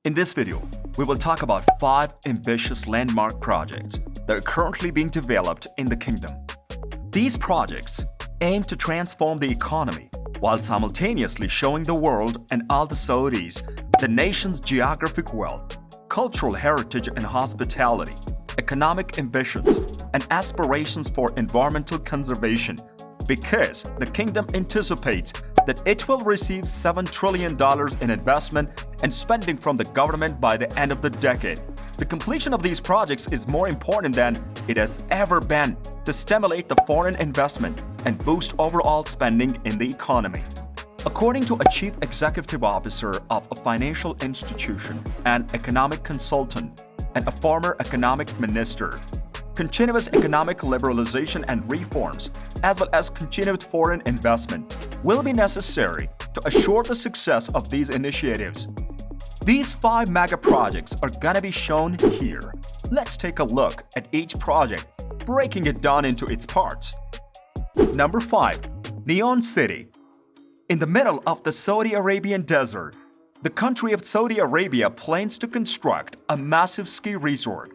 In this video, we will talk about 5 ambitious landmark projects that are currently being developed in the kingdom. These projects aim to transform the economy while simultaneously showing the world and all the Saudis the nation's geographic wealth, cultural heritage and hospitality, economic ambitions, and aspirations for environmental conservation, because the kingdom anticipates that it will receive $7 trillion in investment and spending from the government by the end of the decade. The completion of these projects is more important than it has ever been to stimulate the foreign investment and boost overall spending in the economy. According to a chief executive officer of a financial institution, an economic consultant, and a former economic minister, continuous economic liberalization and reforms, as well as continued foreign investment, will be necessary to assure the success of these initiatives. These 5 mega projects are gonna be shown here. Let's take a look at each project, breaking it down into its parts. Number 5. Neon City. In the middle of the Saudi Arabian desert, the country of Saudi Arabia plans to construct a massive ski resort.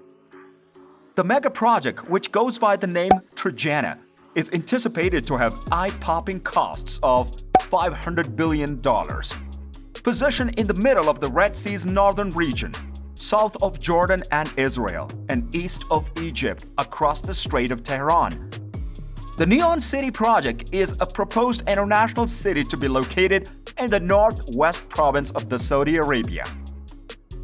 The mega project, which goes by the name Trojena, is anticipated to have eye-popping costs of $500 billion. Positioned in the middle of the Red Sea's northern region, south of Jordan and Israel, and east of Egypt across the Strait of Tehran. The Neon City project is a proposed international city to be located in the northwest province of the Saudi Arabia.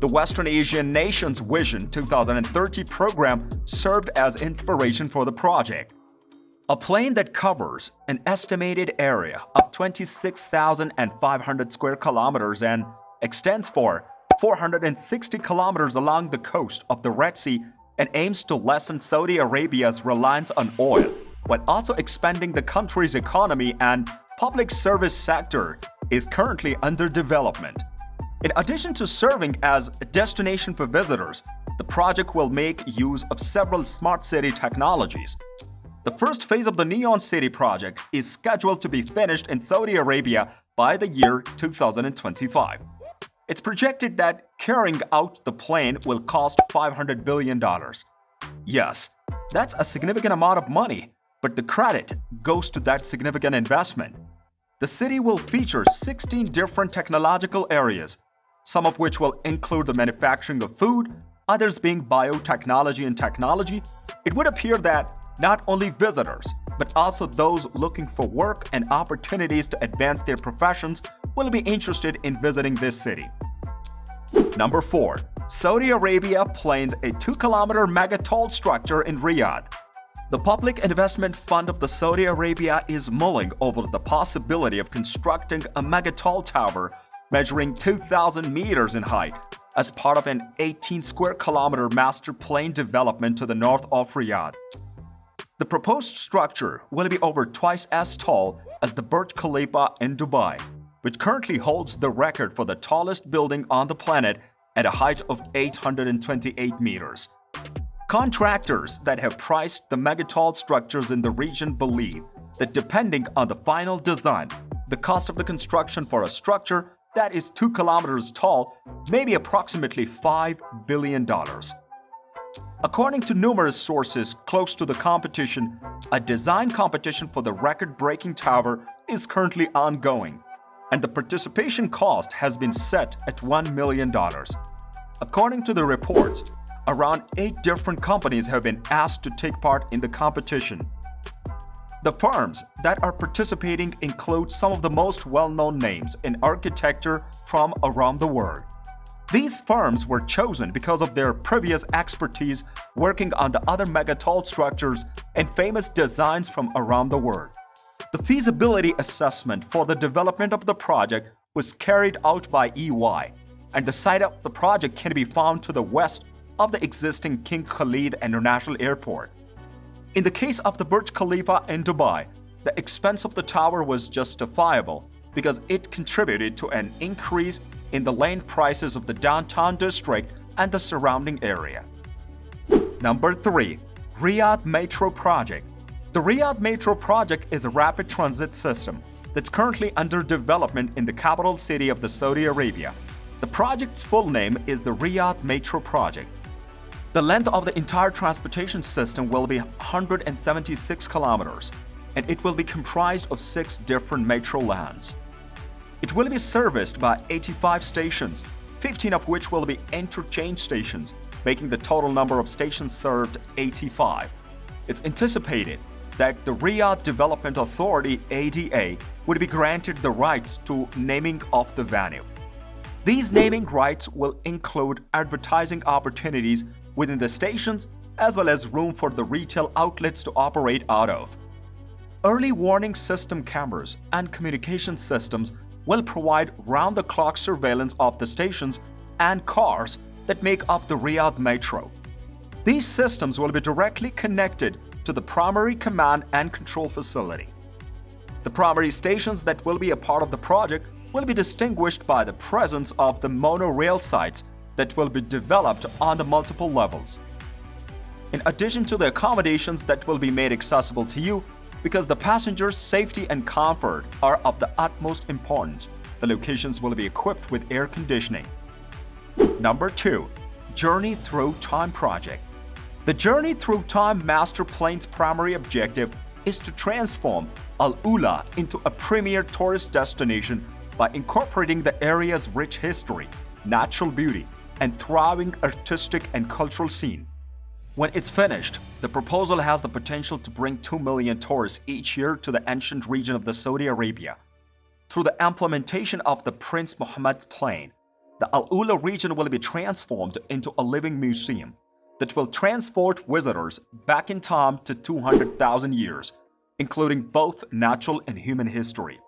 The Western Asian Nations Vision 2030 program served as inspiration for the project. A plan that covers an estimated area of 26,500 square kilometers and extends for 460 kilometers along the coast of the Red Sea and aims to lessen Saudi Arabia's reliance on oil, while also expanding the country's economy and public service sector, is currently under development. In addition to serving as a destination for visitors, the project will make use of several smart city technologies. The first phase of the Neon City project is scheduled to be finished in Saudi Arabia by the year 2025. It's projected that carrying out the plan will cost $500 billion. Yes, that's a significant amount of money, but the credit goes to that significant investment. The city will feature 16 different technological areas, some of which will include the manufacturing of food, others being biotechnology and technology. It would appear that not only visitors, but also those looking for work and opportunities to advance their professions will be interested in visiting this city. Number 4. Saudi Arabia plans a 2-kilometer megatall structure in Riyadh. The Public Investment Fund of the Saudi Arabia is mulling over the possibility of constructing a megatall tower measuring 2,000 meters in height as part of an 18-square-kilometer master plan development to the north of Riyadh. The proposed structure will be over twice as tall as the Burj Khalifa in Dubai, which currently holds the record for the tallest building on the planet at a height of 828 meters. Contractors that have priced the megatall structures in the region believe that depending on the final design, the cost of the construction for a structure that is 2 kilometers tall may be approximately $5 billion. According to numerous sources close to the competition, a design competition for the record-breaking tower is currently ongoing, and the participation cost has been set at $1 million. According to the reports, around 8 different companies have been asked to take part in the competition. The firms that are participating include some of the most well-known names in architecture from around the world. These firms were chosen because of their previous expertise working on the other megatall structures and famous designs from around the world. The feasibility assessment for the development of the project was carried out by EY, and the site of the project can be found to the west of the existing King Khalid International Airport. In the case of the Burj Khalifa in Dubai, the expense of the tower was justifiable because it contributed to an increase in the land prices of the downtown district and the surrounding area. Number 3. Riyadh Metro project. The Riyadh Metro project is a rapid transit system that's currently under development in the capital city of the Saudi Arabia. The project's full name is the Riyadh Metro project. The length of the entire transportation system will be 176 kilometers, and it will be comprised of 6 different metro lines. It will be serviced by 85 stations, 15 of which will be interchange stations, making the total number of stations served 85. It's anticipated that the Riyadh Development Authority (ADA) would be granted the rights to naming of the venue. These naming rights will include advertising opportunities within the stations as well as room for the retail outlets to operate out of. Early warning system cameras and communication systems will provide round-the-clock surveillance of the stations and cars that make up the Riyadh Metro. These systems will be directly connected to the primary command and control facility. The primary stations that will be a part of the project will be distinguished by the presence of the monorail sites that will be developed on the multiple levels. In addition to the accommodations that will be made accessible to you, because the passengers' safety and comfort are of the utmost importance, the locations will be equipped with air conditioning. Number 2. Journey Through Time project. The Journey Through Time master plan's primary objective is to transform Al Ula into a premier tourist destination by incorporating the area's rich history, natural beauty, and thriving artistic and cultural scene. When it's finished, the proposal has the potential to bring 2 million tourists each year to the ancient region of the Saudi Arabia. Through the implementation of the Prince Mohammed's Plan, the Al Ula region will be transformed into a living museum that will transport visitors back in time to 200,000 years, including both natural and human history.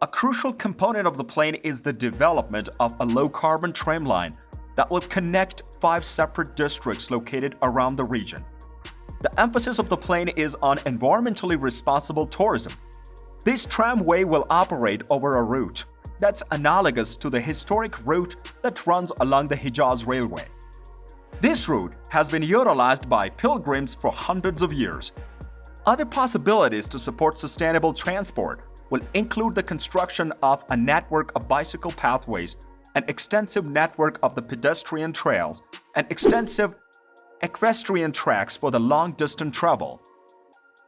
A crucial component of the plan is the development of a low-carbon tramline that will connect 5 separate districts located around the region. The emphasis of the plan is on environmentally responsible tourism. This tramway will operate over a route that's analogous to the historic route that runs along the Hijaz Railway. This route has been utilized by pilgrims for hundreds of years. Other possibilities to support sustainable transport will include the construction of a network of bicycle pathways, an extensive network of the pedestrian trails, and extensive equestrian tracks for the long-distance travel.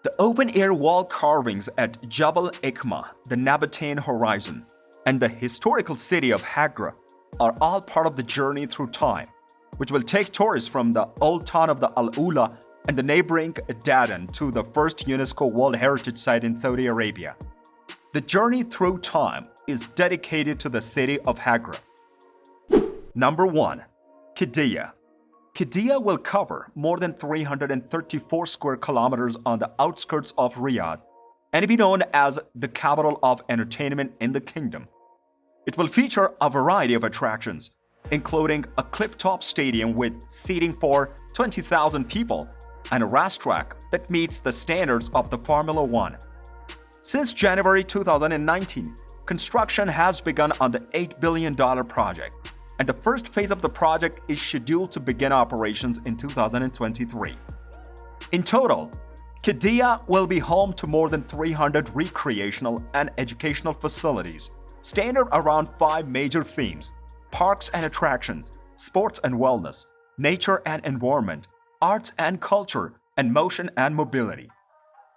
The open-air wall carvings at Jabal Ikma, the Nabatean Horizon, and the historical city of Hagra are all part of the Journey Through Time, which will take tourists from the old town of the Al Ula and the neighboring Dadan to the first UNESCO World Heritage Site in Saudi Arabia. The Journey Through Time is dedicated to the city of Hagra. Number 1. Qiddiya. Qiddiya will cover more than 334 square kilometers on the outskirts of Riyadh and be known as the capital of entertainment in the kingdom. It will feature a variety of attractions, including a cliff-top stadium with seating for 20,000 people and a racetrack that meets the standards of the Formula One. Since January 2019, construction has begun on the $8 billion project, and the first phase of the project is scheduled to begin operations in 2023. In total, Qiddiya will be home to more than 300 recreational and educational facilities, centered around 5 major themes: parks and attractions, sports and wellness, nature and environment, arts and culture, and motion and mobility.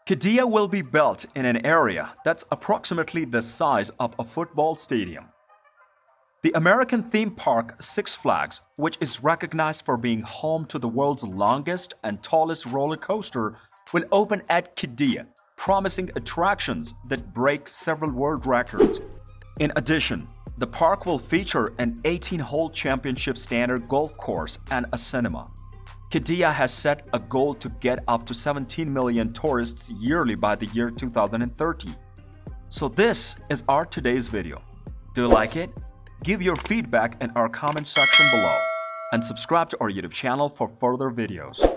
Qiddiya will be built in an area that's approximately the size of a football stadium. The American theme park Six Flags, which is recognized for being home to the world's longest and tallest roller coaster, will open at Qiddiya, promising attractions that break several world records. In addition, the park will feature an 18-hole championship standard golf course and a cinema. Qiddiya has set a goal to get up to 17 million tourists yearly by the year 2030. So this is our today's video. Do you like it? Give your feedback in our comment section below and subscribe to our YouTube channel for further videos.